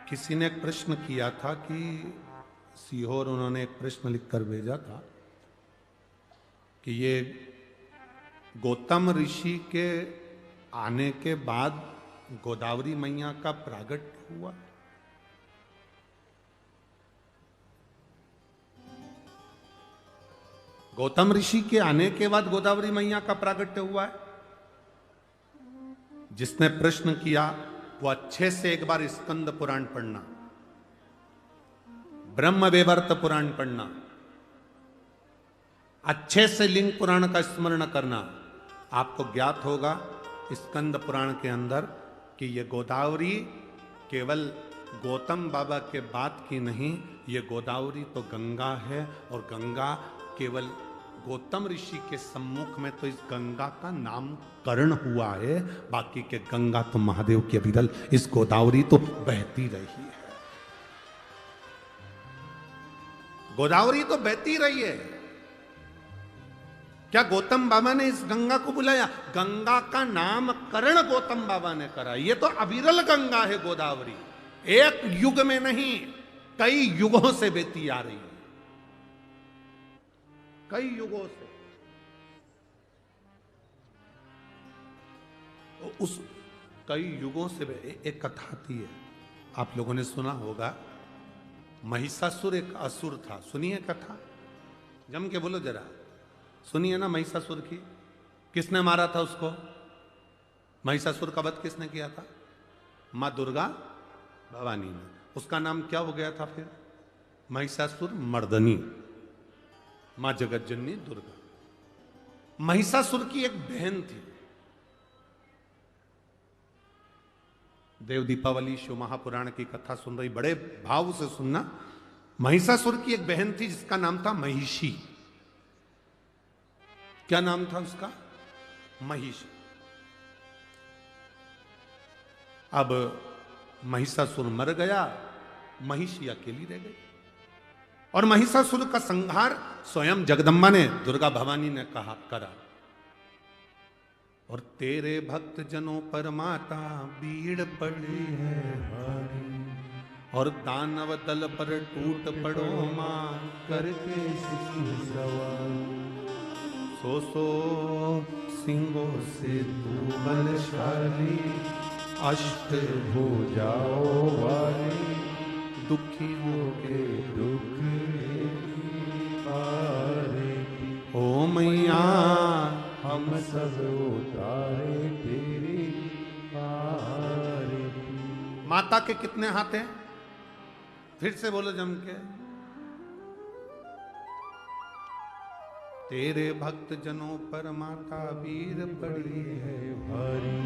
किसी ने एक प्रश्न किया था कि सीहोर उन्होंने एक प्रश्न लिखकर भेजा था कि ये गौतम ऋषि के आने के बाद गोदावरी मैया का प्रागट्य हुआ। गौतम ऋषि के आने के बाद गोदावरी मैया का प्रागट्य हुआ है। जिसने प्रश्न किया वो अच्छे से एक बार स्कंद पुराण पढ़ना, ब्रह्म वैवर्त पुराण पढ़ना, अच्छे से लिंग पुराण का स्मरण करना। आपको ज्ञात होगा स्कंद पुराण के अंदर कि ये गोदावरी केवल गौतम बाबा के बाद की नहीं, ये गोदावरी तो गंगा है और गंगा केवल गौतम ऋषि के सम्मुख में तो इस गंगा का नामकरण हुआ है, बाकी के गंगा तो महादेव की अविरल इस गोदावरी तो बहती रही है। गोदावरी तो बहती रही है। क्या गौतम बाबा ने इस गंगा को बुलाया? गंगा का नामकरण गौतम बाबा ने करा। ये तो अविरल गंगा है गोदावरी, एक युग में नहीं कई युगों से बहती आ रही है, कई युगों से। उस कई युगों से एक कथा थी है, आप लोगों ने सुना होगा। महिषासुर एक असुर था, सुनिए कथा, जम के बोलो जरा, सुनिए ना। महिषासुर की किसने मारा था उसको? महिषासुर का वध किसने किया था? मां दुर्गा भवानी ने। उसका नाम क्या हो गया था फिर? महिषासुर मर्दनी, मां जगतजननी दुर्गा। महिषासुर की एक बहन थी। देव दीपावली शिव महापुराण की कथा सुन रही, बड़े भाव से सुनना। महिषासुर की एक बहन थी जिसका नाम था महिषी। क्या नाम था उसका? महिषी। अब महिषासुर मर गया, महिषी अकेली रह गई और महिषासुर का संहार स्वयं जगदम्बा ने, दुर्गा भवानी ने करा। और तेरे भक्त जनों पर माता भीड़ पड़ी है भारी, और दानव दल पर टूट पड़ो मां करके सिंह सवार। सो सिंहों से तू बलशाली, अष्ट भुजाओं वाली, दुखियों के दुख ओ मैया हम सब उतारे तेरी आरती। माता के कितने हाथ हैं? फिर से बोलो जम के। तेरे भक्त जनों पर माता वीर पड़ी है भारी,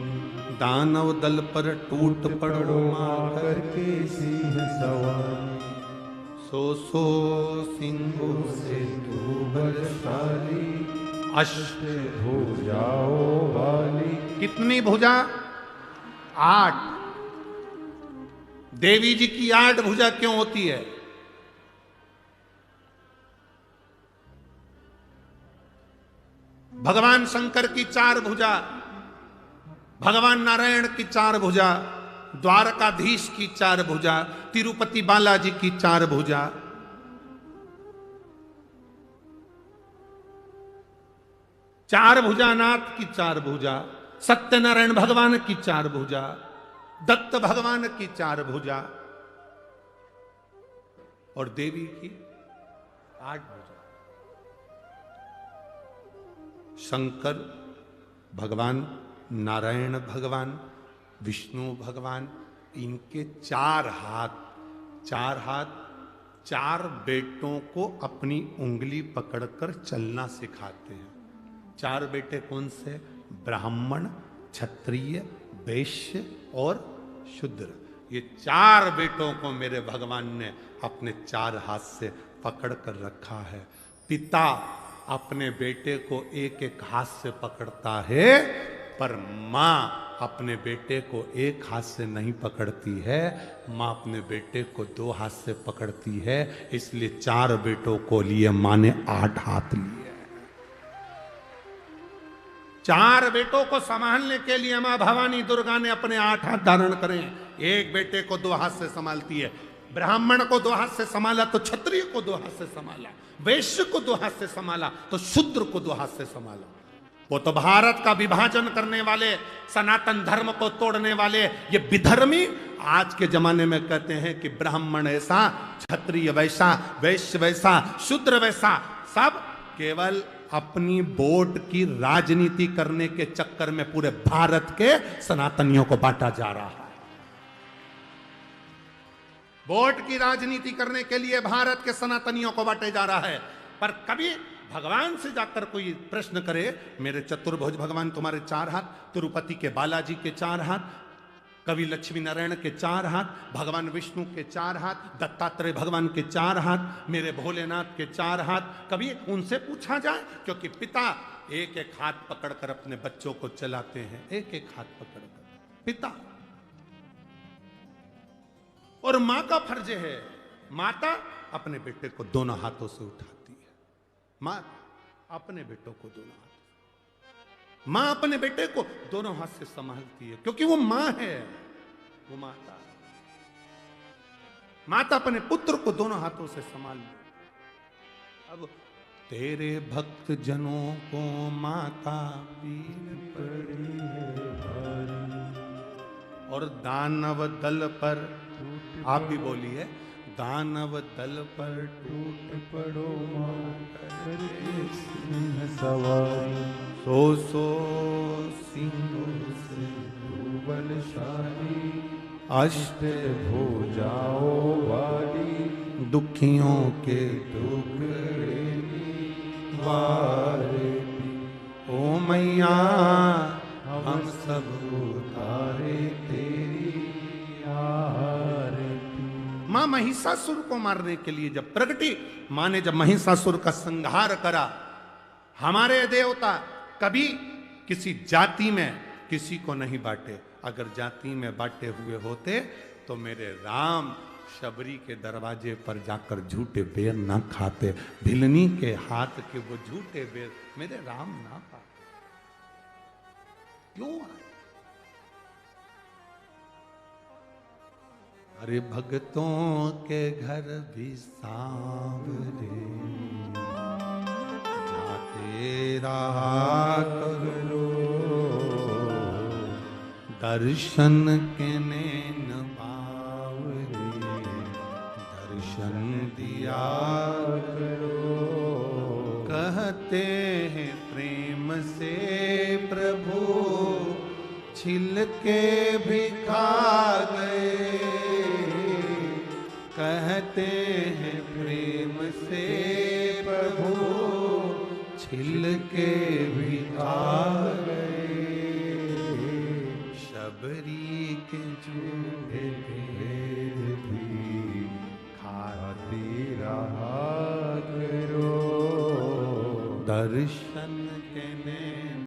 दानव दल पर टूट पड़ो मां करके सिंह सवार। सो सिंहों से तू बलशाली, अष्ट भुजाओं वाली। कितनी भुजा? 8। देवी जी की 8 भुजा क्यों होती है? भगवान शंकर की 4 भुजा, भगवान नारायण की 4 भुजा, द्वारकाधीश की 4 भुजा, तिरुपति बालाजी की 4 भुजा। चार भुजानाथ की 4 भुजा, सत्यनारायण भगवान की 4 भुजा, दत्त भगवान की 4 भुजा और देवी की 8 भुजा। शंकर भगवान, नारायण भगवान, विष्णु भगवान, इनके 4 हाथ। 4 हाथ 4 बेटों को अपनी उंगली पकड़कर चलना सिखाते हैं। 4 बेटे कौन से? ब्राह्मण, क्षत्रिय, वैश्य और शूद्र। ये 4 बेटों को मेरे भगवान ने अपने 4 हाथ से पकड़ कर रखा है। पिता अपने बेटे को एक हाथ से पकड़ता है, पर मां अपने बेटे को एक हाथ से नहीं पकड़ती है। मां अपने बेटे को 2 हाथ से पकड़ती है। इसलिए 4 बेटों को लिए मां ने 8 हाथ लिए। 4 बेटों को संभालने के लिए मां भवानी दुर्गा ने अपने 8 हाथ धारण करें। एक बेटे को दो हाथ से संभालती है। ब्राह्मण को दो हाथ से संभाला तो क्षत्रिय को दो हाथ से संभाला, वैश्य को दो हाथ से संभाला तो शूद्र को दो हाथ से संभाला। वो तो भारत का विभाजन करने वाले, सनातन धर्म को तोड़ने वाले ये विधर्मी आज के जमाने में कहते हैं कि ब्राह्मण ऐसा, क्षत्रिय वैसा, वैश्य वैसा, शूद्र वैसा, सब केवल अपनी वोट की राजनीति करने के चक्कर में पूरे भारत के सनातनियों को बांटा जा रहा है। वोट की राजनीति करने के लिए भारत के सनातनियों को बांटे जा रहा है। पर कभी भगवान से जाकर कोई प्रश्न करे, मेरे चतुर्भुज भगवान तुम्हारे 4 हाथ, तिरुपति के बालाजी के 4 हाथ, कवि लक्ष्मी नारायण के 4 हाथ, भगवान विष्णु के 4 हाथ, दत्तात्रेय भगवान के 4 हाथ, मेरे भोलेनाथ के 4 हाथ, कभी उनसे पूछा जाए? क्योंकि पिता एक एक हाथ पकड़कर अपने बच्चों को चलाते हैं, एक एक हाथ पकड़कर पिता। और मां का फर्ज है, माता अपने बेटे को दोनों हाथों से उठाती है। मां अपने बेटों को दोनों हाथ, मां अपने बेटे को दोनों हाथ से संभालती है, क्योंकि वो मां है, वो माता। माता अपने पुत्र को दोनों हाथों से संभाल ले। अब तेरे भक्त जनों को माता पीर पड़ी है भारी, और दानव दल पर, आप भी बोलिए, दानव दल पर टूट पड़ो करे सिंह सवारी, सो सिंहों से बलशाली, अष्ट भुजाओं वाली, दुखियों के टुकड़े वारे, ओ मैया हम सब उतारे तेरी आरती। मां महिषासुर को मारने के लिए जब प्रगटी, मां ने जब महिषासुर का संहार करा, हमारे देवता कभी किसी जाति में किसी को नहीं बांटे। अगर जाति में बांटे हुए होते तो मेरे राम शबरी के दरवाजे पर जाकर झूठे बेर ना खाते, भिलनी के हाथ के वो झूठे बेर मेरे राम ना पाते। क्यों आए? अरे भक्तों के घर भी सांवरे, जाते रहा करो, दर्शन के नैन बावरे, दर्शन दिया करो। कहते हैं प्रेम से प्रभु छिल के भी खा गए, कहते हैं प्रेम से प्रभु छिल के भी खा गए, शबरी के झूठे बेर भी खाते रहा करो, दर्शन के